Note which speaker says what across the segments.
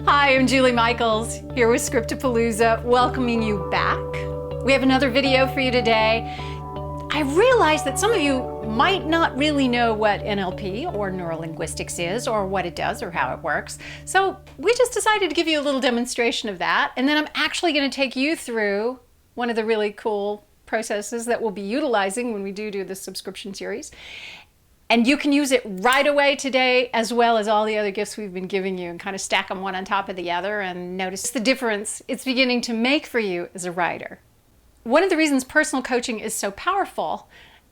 Speaker 1: Hi, I'm Julie Michaels, here with Scriptapalooza, welcoming you back. We have another video for you today. I realize that some of you might not really know what NLP or neurolinguistics is, or what it does, or how it works. So we just decided to give you a little demonstration of that, and then I'm actually going to take you through one of the really cool processes that we'll be utilizing when we do this subscription series. And you can use it right away today, as well as all the other gifts we've been giving you, and kind of stack them one on top of the other and notice the difference it's beginning to make for you as a writer. One of the reasons personal coaching is so powerful,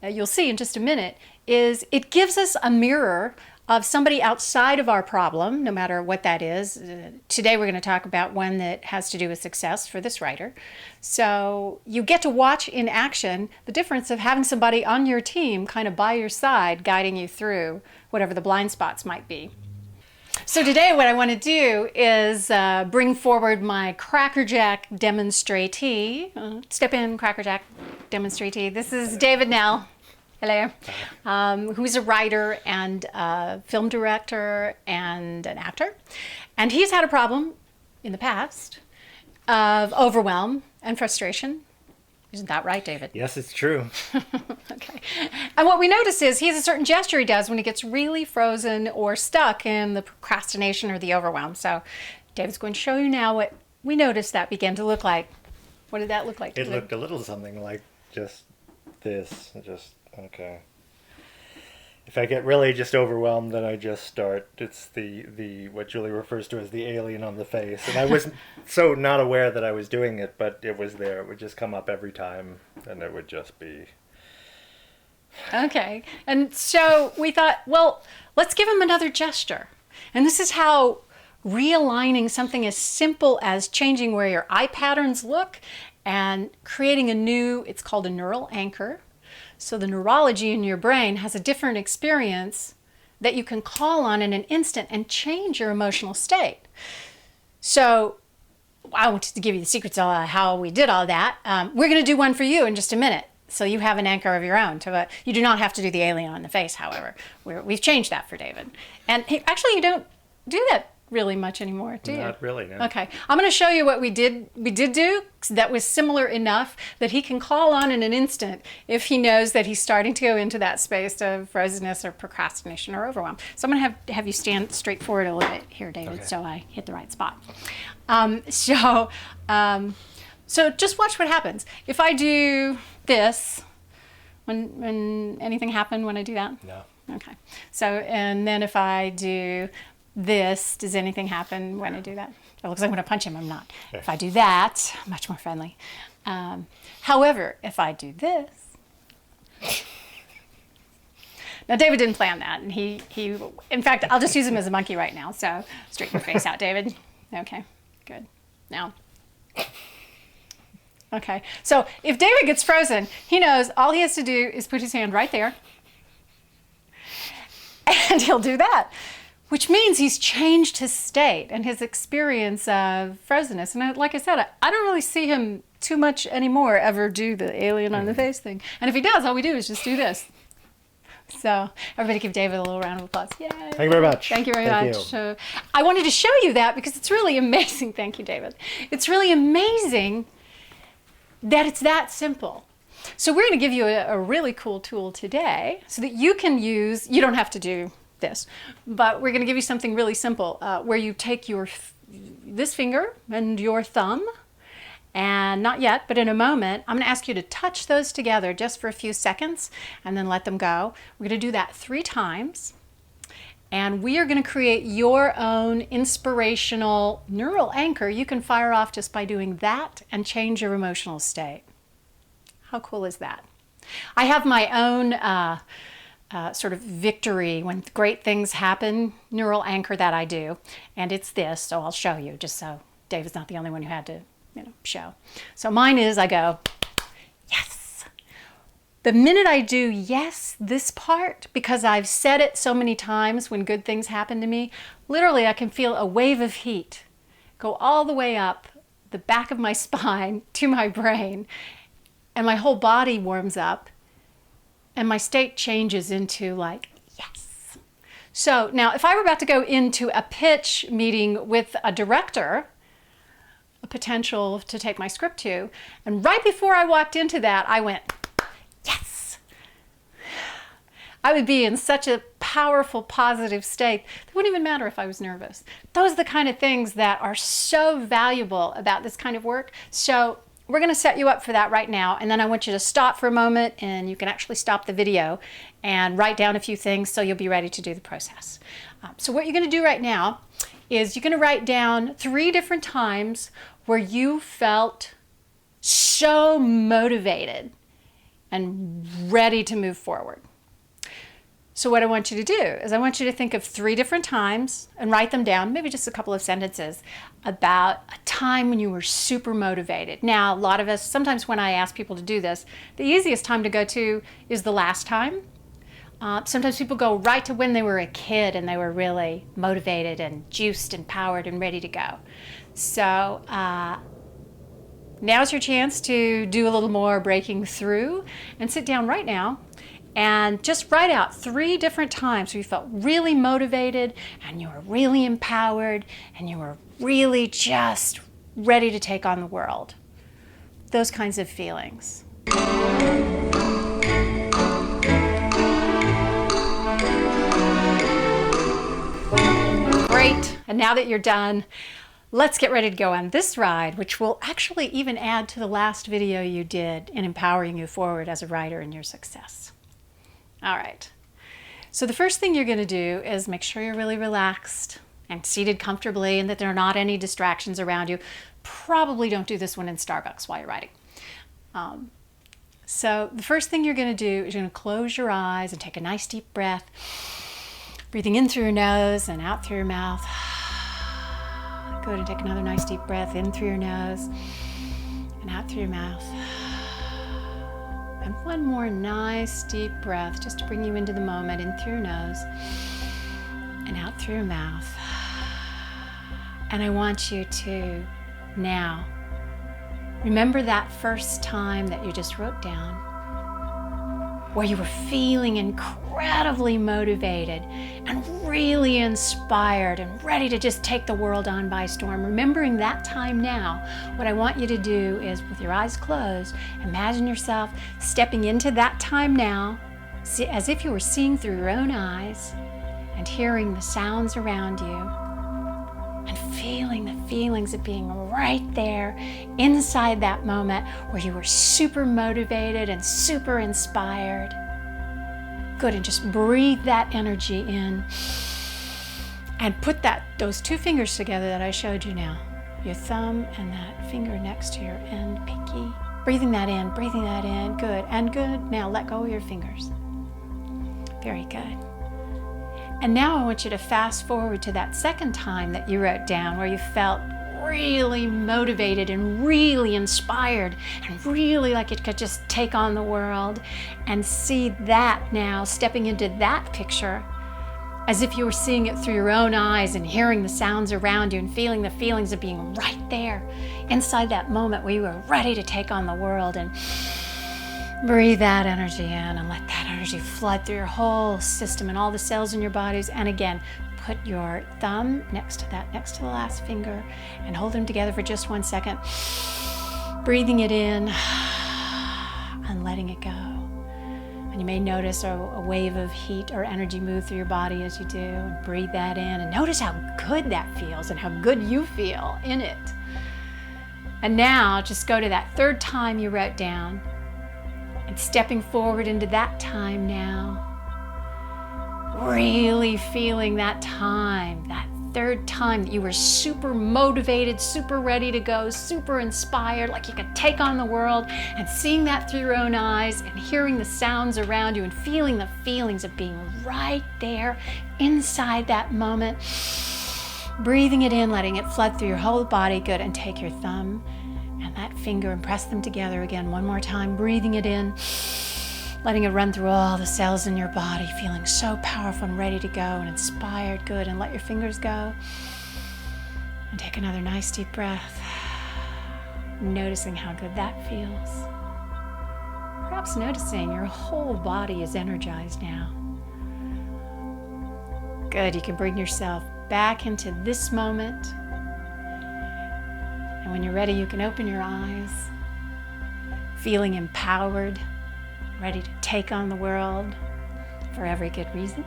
Speaker 1: you'll see in just a minute, is it gives us a mirror of somebody outside of our problem, no matter what that is. Today we're going to talk about one that has to do with success for this writer. So you get to watch in action the difference of having somebody on your team kind of by your side guiding you through whatever the blind spots might be. So today what I want to do is bring forward my Crackerjack demonstratee. Step in, Crackerjack demonstratee. This is David Nell. Hello. Who's a writer and a film director and an actor. And he's had a problem in the past of overwhelm and frustration. Isn't that right, David?
Speaker 2: Yes, it's true.
Speaker 1: Okay. And what we notice is he has a certain gesture he does when he gets really frozen or stuck in the procrastination or the overwhelm. So David's going to show you now what we noticed that began to look like. What did that look like?
Speaker 2: It looked a little something like just this. Okay. If I get really just overwhelmed, then I just start. It's the what Julie refers to as the alien on the face. And I was so not aware that I was doing it, but it was there. It would just come up every time, and it would just be...
Speaker 1: Okay. And so we thought, well, let's give him another gesture. And this is how realigning something as simple as changing where your eye patterns look and creating a new, it's called a neural anchor. So the neurology in your brain has a different experience that you can call on in an instant and change your emotional state. So I wanted to give you the secrets of how we did all that. We're going to do one for you in just a minute. So you have an anchor of your own. You do not have to do the alien on the face, however. We've changed that for David. And actually, you don't do that really much anymore, do you?
Speaker 2: Not really, no.
Speaker 1: Okay. I'm going to show you what we did do that was similar enough that he can call on in an instant if he knows that he's starting to go into that space of frozenness or procrastination or overwhelm. So I'm going to have you stand straight forward a little bit here, David, okay, so I hit the right spot. So just watch what happens. If I do this, when anything happen when I do that?
Speaker 2: No.
Speaker 1: Okay. So, and then if I do this, does anything happen when I do that? It looks like I'm going to punch him. I'm not. Okay. If I do that, much more friendly. However, if I do this, now David didn't plan that, and he. In fact, I'll just use him as a monkey right now. So straighten your face out, David. Okay, good. Now, okay. So if David gets frozen, he knows all he has to do is put his hand right there, and he'll do that. Which means he's changed his state and his experience of frozenness. And like I said, I don't really see him too much anymore ever do the alien on the face thing. And if he does, all we do is just do this. So everybody give David a little round of applause. Yay.
Speaker 2: Thank you very much.
Speaker 1: Thank you very much. So I wanted to show you that because it's really amazing. Thank you, David. It's really amazing that it's that simple. So we're going to give you a really cool tool today so that you can use, you don't have to do this, but we're going to give you something really simple where you take this finger and your thumb, and not yet, but in a moment, I'm going to ask you to touch those together just for a few seconds and then let them go. We're going to do that 3 times, and we are going to create your own inspirational neural anchor you can fire off just by doing that and change your emotional state. How cool is that? I have my own sort of victory when great things happen neural anchor that I do, and it's this, so I'll show you just so David's not the only one who had to show. So mine is, I go yes. The minute I do yes, this part, because I've said it so many times when good things happen to me, literally I can feel a wave of heat go all the way up the back of my spine to my brain, and my whole body warms up. And my state changes into like, yes. So now if I were about to go into a pitch meeting with a director, a potential to take my script to, and right before I walked into that, I went, yes. I would be in such a powerful, positive state. It wouldn't even matter if I was nervous. Those are the kind of things that are so valuable about this kind of work. So we're going to set you up for that right now, and then I want you to stop for a moment, and you can actually stop the video and write down a few things so you'll be ready to do the process. So what you're going to do right now is you're going to write down 3 different times where you felt so motivated and ready to move forward. So what I want you to do is I want you to think of 3 different times and write them down, maybe just a couple of sentences, about a time when you were super motivated. Now, a lot of us, sometimes when I ask people to do this, the easiest time to go to is the last time. Sometimes people go right to when they were a kid and they were really motivated and juiced and powered and ready to go. So now's your chance to do a little more breaking through, and sit down right now and just write out 3 different times where you felt really motivated and you were really empowered and you were really just ready to take on the world. Those kinds of feelings. Great. And now that you're done, let's get ready to go on this ride, which will actually even add to the last video you did in empowering you forward as a writer in your success. All right. So the first thing you're going to do is make sure you're really relaxed and seated comfortably and that there are not any distractions around you. Probably don't do this one in Starbucks while you're writing. So the first thing you're going to do is you're going to close your eyes and take a nice deep breath, breathing in through your nose and out through your mouth. Go ahead and take another nice deep breath in through your nose and out through your mouth. And one more nice deep breath just to bring you into the moment, in through your nose and out through your mouth. And I want you to now remember that first time that you just wrote down, where you were feeling incredibly motivated and really inspired and ready to just take the world on by storm. Remembering that time now, what I want you to do is, with your eyes closed, imagine yourself stepping into that time now, as if you were seeing through your own eyes and hearing the sounds around you and feeling the feelings of being right there inside that moment where you were super motivated and super inspired. Good, and just breathe that energy in and put those 2 fingers together that I showed you now, your thumb and that finger next to your end pinky. Breathing that in, good, and good. Now let go of your fingers. Very good. And now I want you to fast forward to that second time that you wrote down where you felt really motivated and really inspired and really like it could just take on the world, and see that now stepping into that picture as if you were seeing it through your own eyes and hearing the sounds around you and feeling the feelings of being right there inside that moment where you were ready to take on the world. And breathe that energy in and let that energy flood through your whole system and all the cells in your bodies. And again, put your thumb next to the last finger, and hold them together for just 1 second. Breathing it in and letting it go. And you may notice a wave of heat or energy move through your body as you do. And breathe that in and notice how good that feels and how good you feel in it. And now just go to that 3rd time you wrote down, and stepping forward into that time now, really feeling that time, that 3rd time that you were super motivated, super ready to go, super inspired, like you could take on the world, and seeing that through your own eyes and hearing the sounds around you and feeling the feelings of being right there inside that moment. Breathing it in, letting it flood through your whole body. Good, and take your thumb and that finger and press them together again 1 more time, breathing it in, letting it run through all the cells in your body, feeling so powerful and ready to go and inspired. Good, and let your fingers go. And take another nice deep breath, noticing how good that feels. Perhaps noticing your whole body is energized now. Good, you can bring yourself back into this moment. And when you're ready, you can open your eyes, feeling empowered, ready to take on the world for every good reason.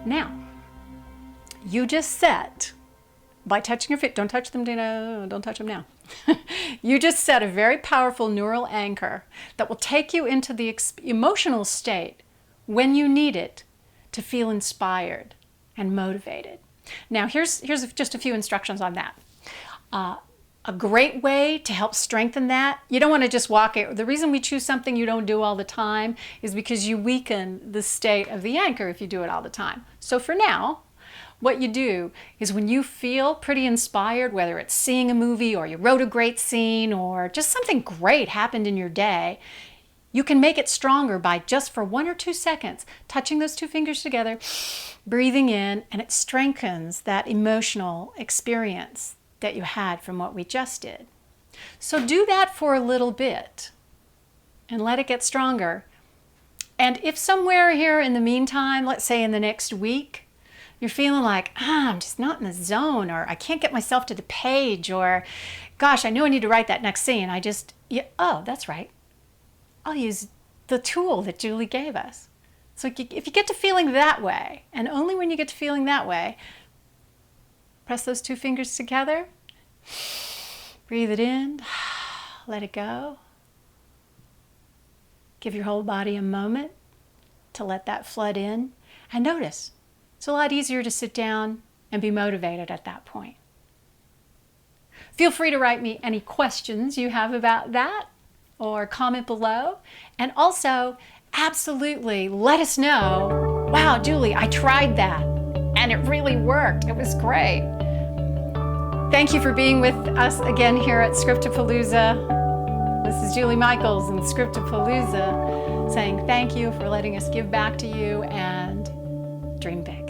Speaker 1: Now, you just set, by touching your feet, don't touch them, don't touch them now. You just set a very powerful neural anchor that will take you into the emotional state when you need it to feel inspired and motivated. Now, here's just a few instructions on that. A great way to help strengthen that, you don't want to just walk it. The reason we choose something you don't do all the time is because you weaken the state of the anchor if you do it all the time. So for now, what you do is when you feel pretty inspired, whether it's seeing a movie or you wrote a great scene or just something great happened in your day, you can make it stronger by just for 1 or 2 seconds, touching those 2 fingers together, breathing in, and it strengthens that emotional experience that you had from what we just did. So do that for a little bit and let it get stronger. And if somewhere here in the meantime, let's say in the next week, you're feeling like, I'm just not in the zone, or I can't get myself to the page, or gosh, I know I need to write that next scene. Oh, that's right. I'll use the tool that Julie gave us. So if you get to feeling that way, and only when you get to feeling that way, press those 2 fingers together, breathe it in, let it go. Give your whole body a moment to let that flood in, and notice, it's a lot easier to sit down and be motivated at that point. Feel free to write me any questions you have about that or comment below. And also, absolutely let us know, wow, Julie, I tried that and it really worked. It was great. Thank you for being with us again here at Scriptapalooza. This is Julie Michaels and Scriptapalooza saying thank you for letting us give back to you and dream big.